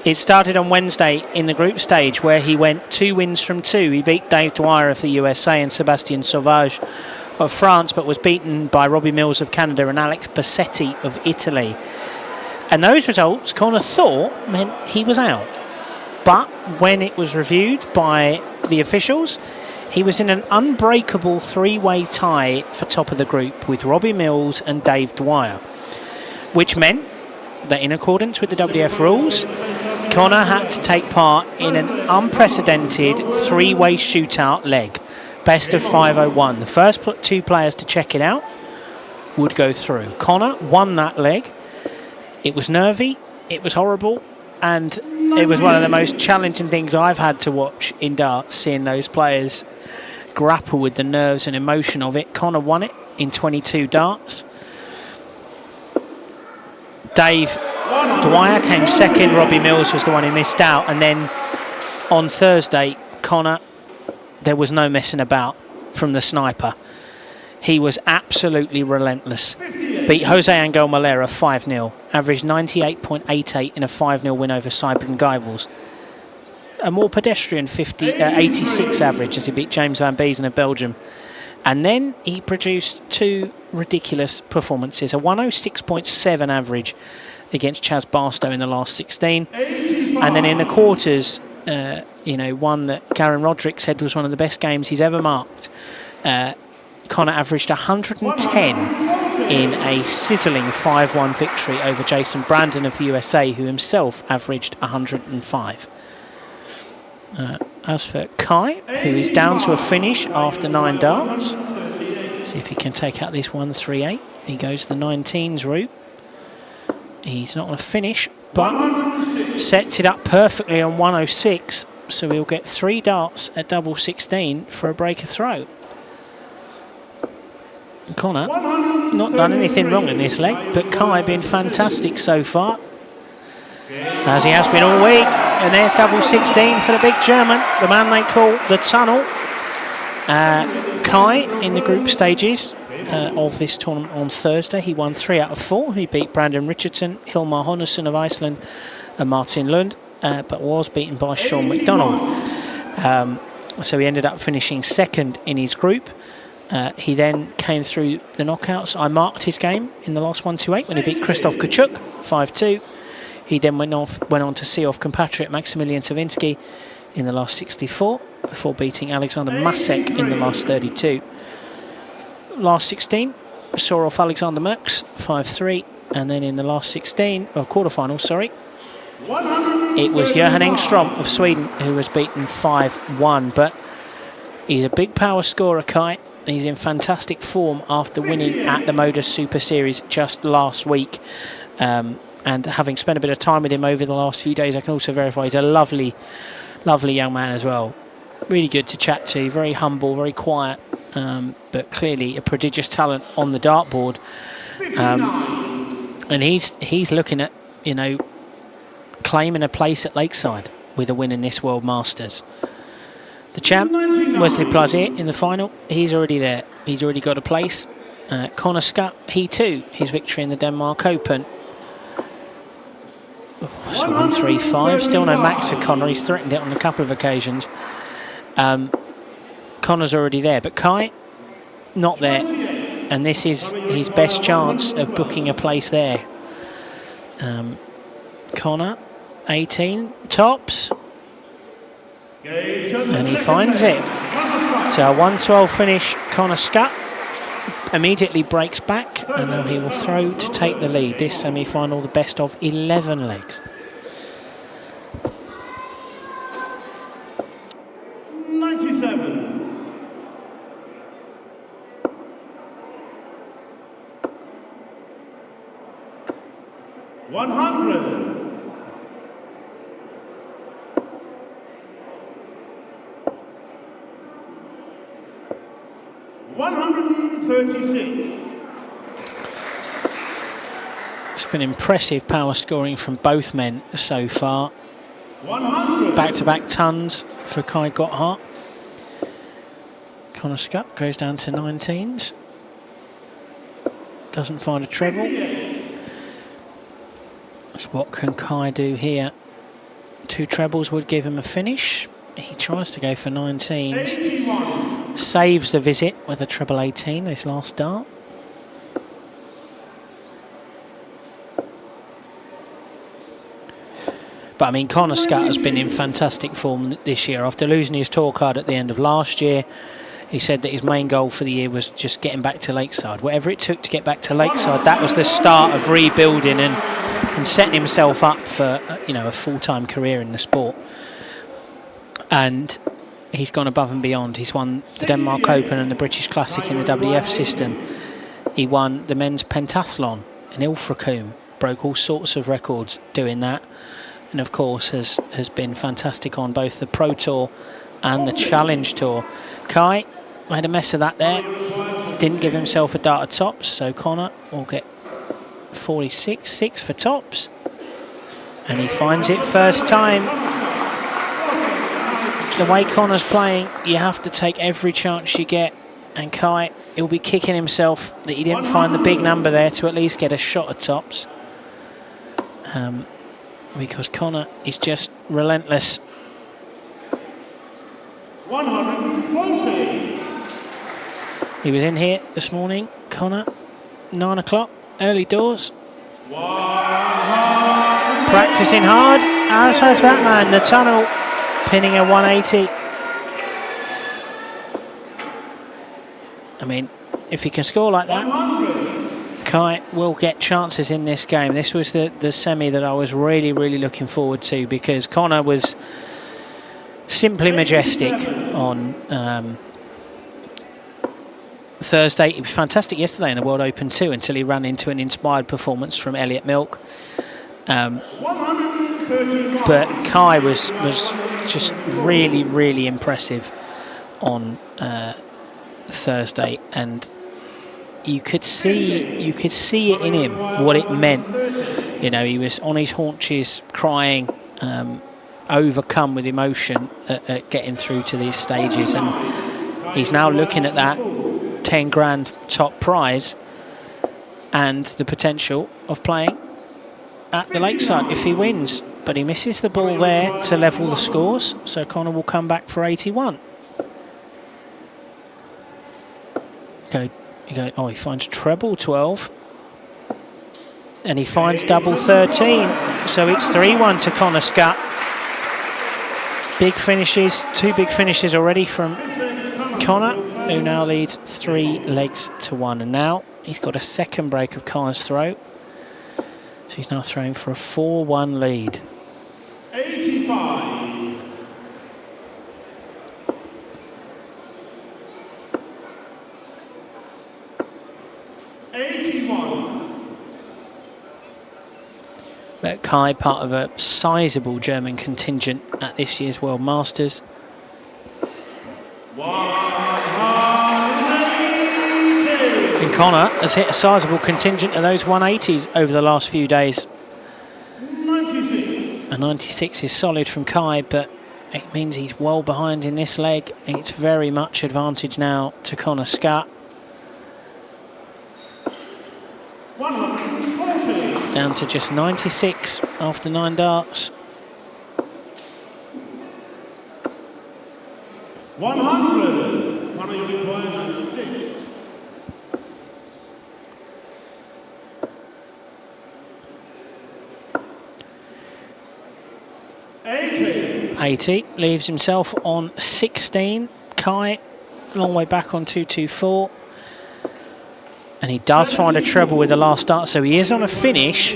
It started on Wednesday in the group stage where he went 2 wins from 2. He beat Dave Dwyer of the USA and Sébastien Sauvage of France, but was beaten by Robbie Mills of Canada and Alex Bassetti of Italy. And those results, Connor thought, meant he was out. But when it was reviewed by the officials, he was in an unbreakable 3-way tie for top of the group with Robbie Mills and Dave Dwyer, which meant that in accordance with the WDF rules, Connor had to take part in an unprecedented 3-way shootout leg, best of 501. The first 2 players to check it out would go through. Connor won that leg. It was nervy, it was horrible, and it was one of the most challenging things I've had to watch in darts, seeing those players grapple with the nerves and emotion of it. Connor won it in 22 darts. Dave Dwyer came second, Robbie Mills was the one who missed out, and then on Thursday, Connor, there was no messing about from the sniper. He was absolutely relentless. Beat Jose Angel Malera 5-0, averaged 98.88 in a 5-0 win over Cyprian Geibels. A more pedestrian 86 average as he beat James Van Beesen of Belgium. And then he produced 2 ridiculous performances. A 106.7 average against Chaz Barstow in the last 16. And then in the quarters, one that Karen Roderick said was one of the best games he's ever marked. Connor averaged 110 in a sizzling 5-1 victory over Jason Brandon of the USA, who himself averaged 105. As for Kai, who is down to a finish after 9 darts, see if he can take out this 138. He goes the 19s route. He's not going to finish, but sets it up perfectly on 106, so he'll get 3 darts at double 16 for a breaker throw. Connor not done anything wrong in this leg, but Kai been fantastic so far, as he has been all week. And there's double 16 for the big German, the man they call the Tunnel. Kai in the group stages of this tournament on Thursday, he won 3 out of 4. He beat Brandon Richardson, Hilmar Honnesson of Iceland and Martin Lund, but was beaten by Sean McDonald. So he ended up finishing second in his group. He then came through the knockouts. I marked his game in the last 128 when he beat Krzysztof Kachuk 5-2. He then went on to see off compatriot Maximilian Savinsky in the last 64 before beating Alexander Masek in the last 32. Last 16 saw off Alexander Merckx 5-3, and then in the last 16, or quarterfinal, sorry, it was Johan Engström of Sweden who was beaten 5-1. But he's a big power scorer, Kai. He's in fantastic form after winning at the Modus Super Series just last week. And having spent a bit of time with him over the last few days, I can also verify he's a lovely, lovely young man as well. Really good to chat to, very humble, very quiet, but clearly a prodigious talent on the dartboard. And he's looking at, claiming a place at Lakeside with a win in this World Masters. The champ, Wesley Plazier, in the final, he's already there. He's already got a place. Connor Scutt, he too, his victory in the Denmark Open. So 135, still no max for Connor. He's threatened it on a couple of occasions. Connor's already there, but Kai, not there. And this is his best chance of booking a place there. Connor, 18, tops. And he finds it. So a 112 finish, Connor Scutt immediately breaks back, and now he will throw to take the lead. This semi-final, the best of 11 legs. It's been impressive power scoring from both men so far. Back-to-back tons for Kai Gotthardt. Connor Scutt goes down to 19s. Doesn't find a treble. So what can Kai do here? 2 trebles would give him a finish. He tries to go for 19s. Saves the visit with a treble 18, his last dart. But I mean, Connor Scutt has been in fantastic form this year. After losing his tour card at the end of last year, he said that his main goal for the year was just getting back to Lakeside. Whatever it took to get back to Lakeside, that was the start of rebuilding and setting himself up for, you know, a full-time career in the sport. And he's gone above and beyond. He's won the Denmark Open and the British Classic in the WDF system. He won the men's pentathlon in Ilfracombe, broke all sorts of records doing that. And of course has been fantastic on both the Pro Tour and the Challenge Tour. Kai made a mess of that there. Didn't give himself a dart at tops, so Connor will get 46, 6 for tops. And he finds it first time. The way Connor's playing, you have to take every chance you get. And Kai, he'll be kicking himself that he didn't find the big number there to at least get a shot at tops. Because Connor is just relentless. 140. He was in here this morning, Connor, 9 o'clock, early doors. Practicing hard, as has that man, the tunnel, pinning a 180. I mean, if he can score like that, Kai will get chances in this game. This was the semi that I was really, really looking forward to, because Connor was simply majestic on Thursday. He was fantastic yesterday in the World Open too, until he ran into an inspired performance from Elliot Milk. But Kai was just really, really impressive on Thursday, and you could see it in him what it meant. You know, he was on his haunches crying, overcome with emotion at getting through to these stages, and he's now looking at that 10 grand top prize and the potential of playing at the Lakeside if he wins. But he misses the ball there to level the scores, so Connor will come back for 81. Oh, he finds treble 12. And he finds double 13. So it's 3-1 to Connor Scutt. Big finishes, 2 big finishes already from Connor, who now leads 3 legs to 1. And now he's got a second break of Connor's throw. So he's now throwing for a 4-1 lead. 85. But Kai, part of a sizable German contingent at this year's World Masters. And Connor has hit a sizable contingent of those 180s over the last few days. 96. A 96 is solid from Kai, but it means he's well behind in this leg. It's very much advantage now to Connor Scutt. 140. Down to just 96 after 9 darts. 100. 106. 80 leaves himself on 16. Kai, long way back on 224. And he does find a treble with the last dart, so he is on a finish.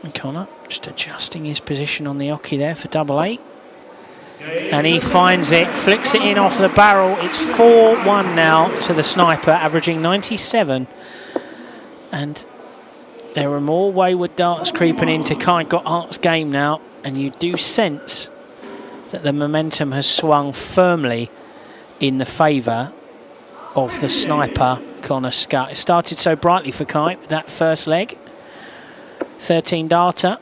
And Connor just adjusting his position on the oche there for double 8. And he finds it, flicks it in off the barrel. It's 4-1 now to the sniper, averaging 97. And there are more wayward darts creeping into Kai Gotthart's game now, and you do sense that the momentum has swung firmly in the favour of the sniper, Connor Scutt. It started so brightly for Kai with that first leg. 13 darter.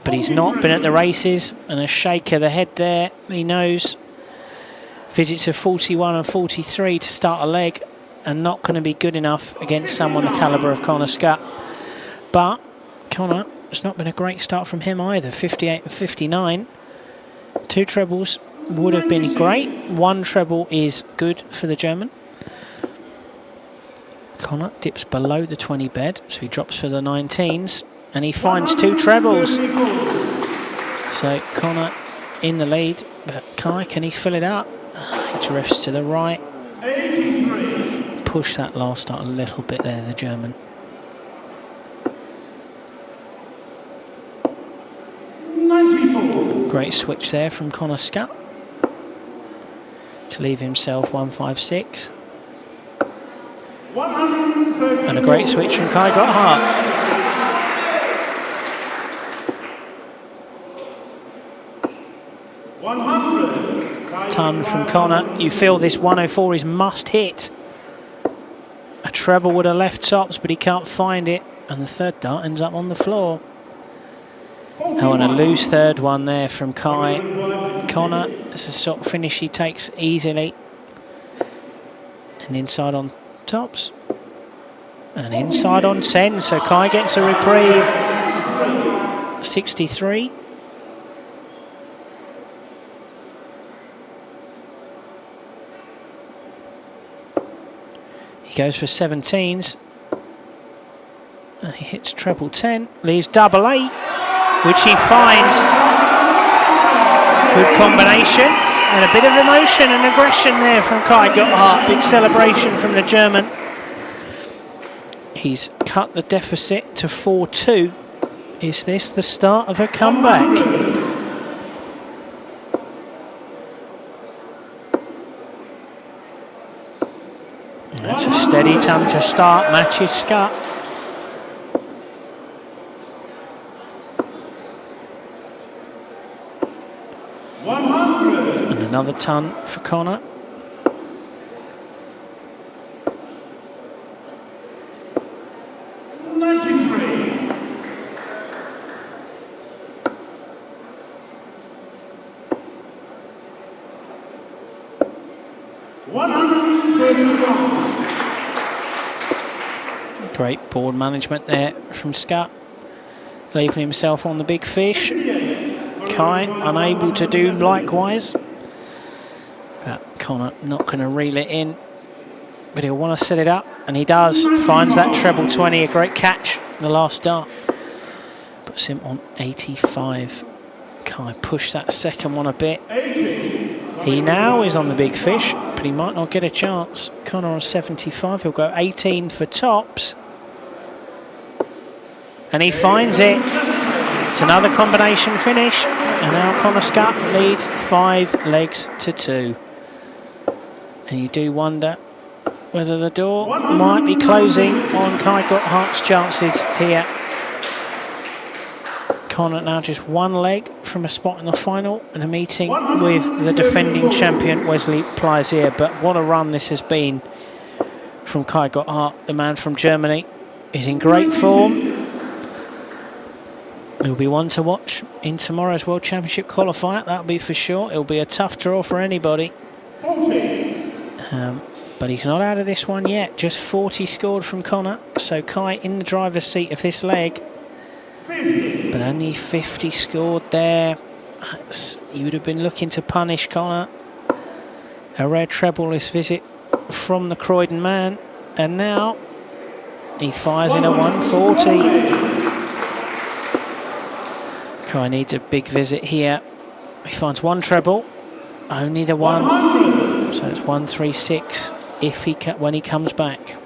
But he's not been at the races, and a shake of the head there, he knows. Visits of 41 and 43 to start a leg, and not going to be good enough against someone the calibre of Connor Scutt. But Connor, it's not been a great start from him either. 58 and 59. 2 trebles would have been great. 1 treble is good for the German. Connor dips below the 20 bed, so he drops for the 19s, and he finds 2 trebles. So Connor in the lead, but Kai, can he fill it up? He drifts to the right. Push that last start a little bit there, the German. Great switch there from Connor Scutt to leave himself 156. And a great switch from Kai Gotthardt. Ton from Connor. You feel this 104 is must hit. A treble would have left tops, but he can't find it, and the 3rd dart ends up on the floor. Oh, and a loose 3rd one there from Kai. Connor, this is a sort of finish he takes easily. And inside on tops. And inside on 10, so Kai gets a reprieve. 63. He goes for 17s. And he hits treble 10, leaves double 8, which he finds. Good combination, and a bit of emotion and aggression there from Kai Gotthardt. Big celebration from the German. He's cut the deficit to 4-2. Is this the start of a comeback? That's a steady ton to start, matches Scutt. And another ton for Connor. Great board management there from Scutt, leaving himself on the big fish. Kai unable to do likewise. Connor not going to reel it in, but he'll want to set it up, and he does. Finds that treble 20, a great catch, the last dart. Puts him on 85. Kai pushed that 2nd one a bit. He now is on the big fish, but he might not get a chance. Connor on 75, he'll go 18 for tops. And he finds it. It's another combination finish, and now Connor Scutt leads 5 legs to 2. And you do wonder whether the door might be closing on Kai Gotthardt's chances here. Connor now just 1 leg from a spot in the final and a meeting with the defending champion Wesley Plaisier. But what a run this has been from Kai Gotthardt, the man from Germany. He's in great form. He'll be one to watch in tomorrow's World Championship qualifier, that'll be for sure. It'll be a tough draw for anybody. But he's not out of this one yet. Just 40 scored from Connor, so Kai in the driver's seat of this leg. But only 50 scored there. You would have been looking to punish Connor. A rare treble-less visit from the Croydon man. And now he fires in a 140. Kai needs a big visit here. He finds 1 treble, only the 1, so it's 136 if when he comes back.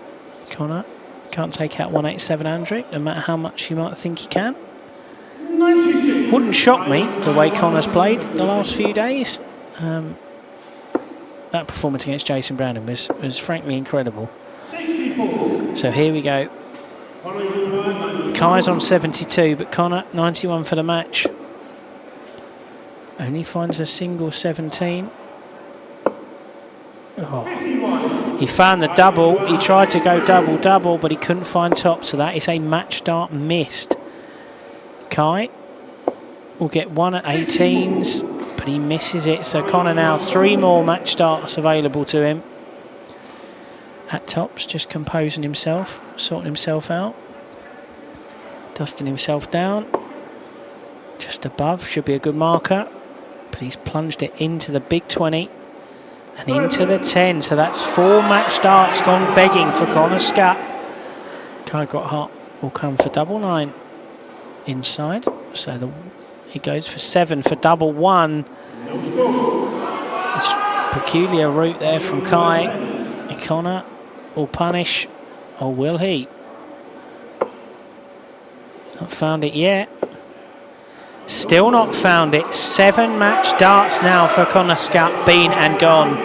Connor can't take out 18700, no matter how much you might think he can. Wouldn't shock me the way Connor's played the last few days. That performance against Jason Brandon was frankly incredible. So here we go. Kai's on 72, but Connor 91 for the match. Only finds a single 17. Oh. He found the double. He tried to go double-double, but he couldn't find top, so that is a match dart missed. Kai will get 1 at 18s, but he misses it. So Connor now 3 more match darts available to him. At tops, just composing himself, sorting himself out. Dusting himself down. Just above, should be a good marker. But he's plunged it into the big 20 and into the 10. So that's 4 match darts gone begging for Connor Scutt. Kai Gotthardt will come for double 9 inside. So he goes for 7 for double 1. It's a peculiar route there from Kai. And Connor will punish, or will he? Not found it yet. Still not found it. 7 match darts now for Connor Scutt. Been and gone.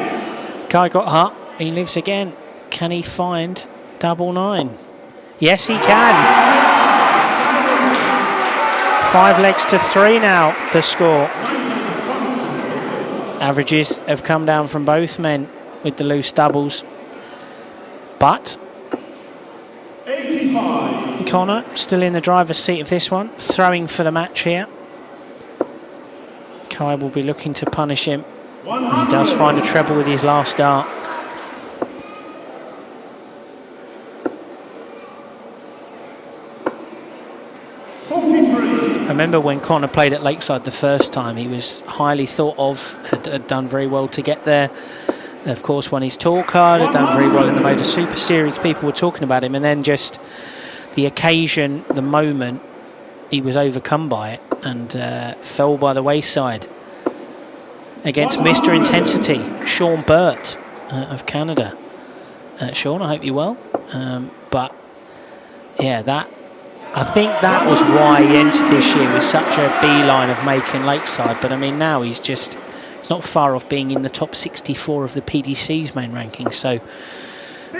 Kai Gotthardt, he lives again. Can he find double 9? Yes, he can. 5 legs to 3 now, the score. Averages have come down from both men with the loose doubles. But 85. Connor still in the driver's seat of this one, throwing for the match here. Kai will be looking to punish him. He does find a treble with his last dart. I remember when Connor played at Lakeside the first time, he was highly thought of, had done very well to get there. Of course, won his tour card, had done very well in the Motor Super Series. People were talking about him, and then just the occasion, the moment, he was overcome by it and fell by the wayside against Mr. Intensity, Sean Burt of Canada. Sean, I hope you're well. But yeah, I think that was why he entered this year with such a beeline of making Lakeside. But I mean, now he's not far off being in the top 64 of the PDC's main rankings. So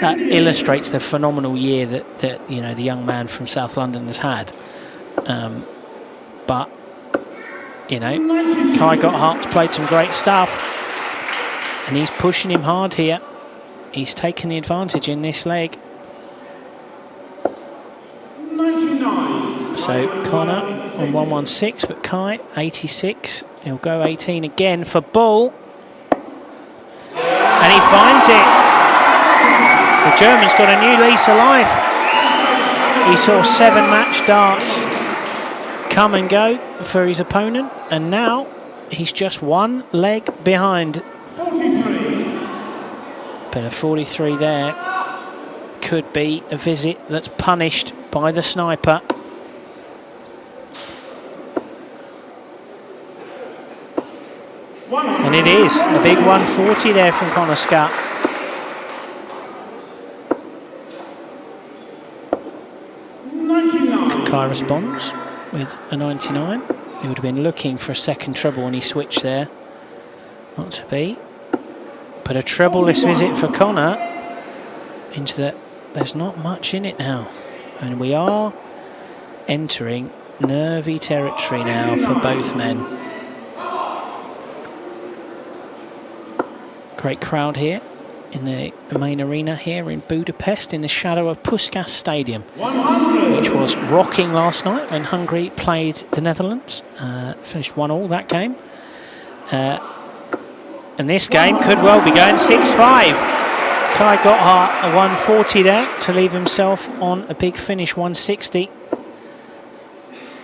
that illustrates the phenomenal year that you know, the young man from South London has had. But you know, Kai Gotthardt's played some great stuff, and he's pushing him hard here. He's taken the advantage in this leg. 99. So Connor on 116, but Kai 86. He'll go 18 again for bull, and he finds it. The German's got a new lease of life. He saw 7 match darts come and go for his opponent, and now he's just 1 leg behind. 43. But a 43 there could be a visit that's punished by the sniper. And it is a big 140 there from Connor Scutt. Kai responds with a 99. He would have been looking for a second treble when he switched there. Not to be. But a treble-less visit for Connor into that. There's not much in it now. And we are entering nervy territory now for both men. Great crowd here in the main arena here in Budapest, in the shadow of Puskás Stadium, 100. which was rocking last night when Hungary played the Netherlands. Finished 1-1 that game. And this game could well be going 6-5. Kai Gotthardt a 140 there to leave himself on a big finish, 160.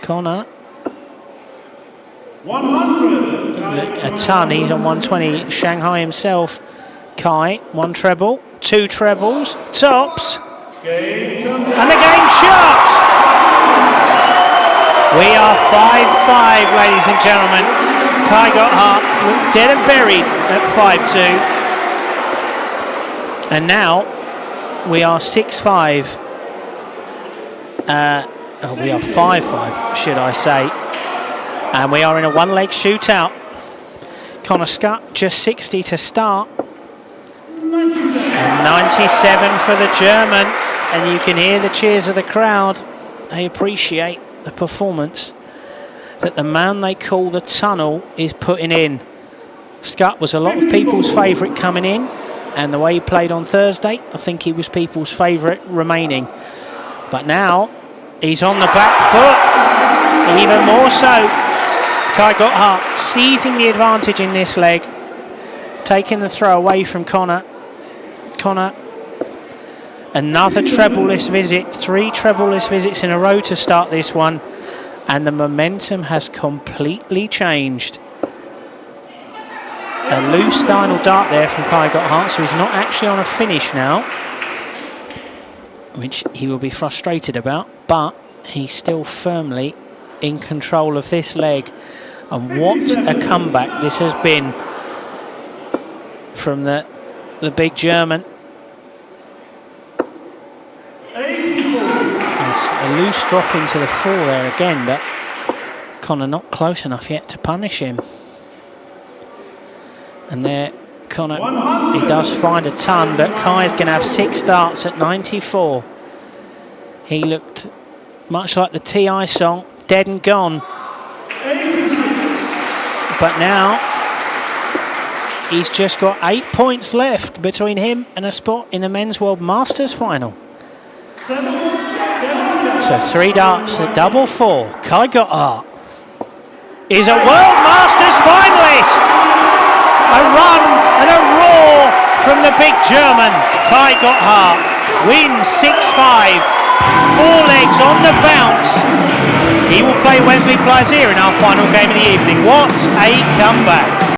Connor 100. a ton, he's on 120. Shanghai himself. Kai, 1 treble, 2 trebles, tops, and the game shot. We are 5-5, ladies and gentlemen. Kai Gotthardt dead and buried at 5-2. And now we are 6-5. We are 5-5, should I say. And we are in a 1-leg shootout. Connor Scutt just 60 to start. And 97 for the German. And you can hear the cheers of the crowd. They appreciate the performance that the man they call the Tunnel is putting in. Scutt was a lot of people's favourite coming in, and the way he played on Thursday, I think he was people's favourite remaining. But now he's on the back foot, even more so. Kai Gotthardt seizing the advantage in this leg, taking the throw away from Connor. Connor Another treble-less visit, 3 treble-less visits in a row to start this one, and the momentum has completely changed. A loose final dart there from Kai Gotthardt, so he's not actually on a finish now, which he will be frustrated about, but he's still firmly in control of this leg. And what a comeback this has been from the big German. It's a loose drop into the 4 there again, but Connor not close enough yet to punish him. And there, Connor, he does find a ton, but Kai's going to have 6 darts at 94. He looked much like the TI song, dead and gone. But now, he's just got 8 points left between him and a spot in the Men's World Masters final. So 3 darts at double 4. Kai Gotthardt is a World Masters finalist. A run and a roar from the big German. Kai Gotthardt wins 6-5. 4 legs on the bounce. He will play Wesley Plaisir in our final game of the evening. What a comeback.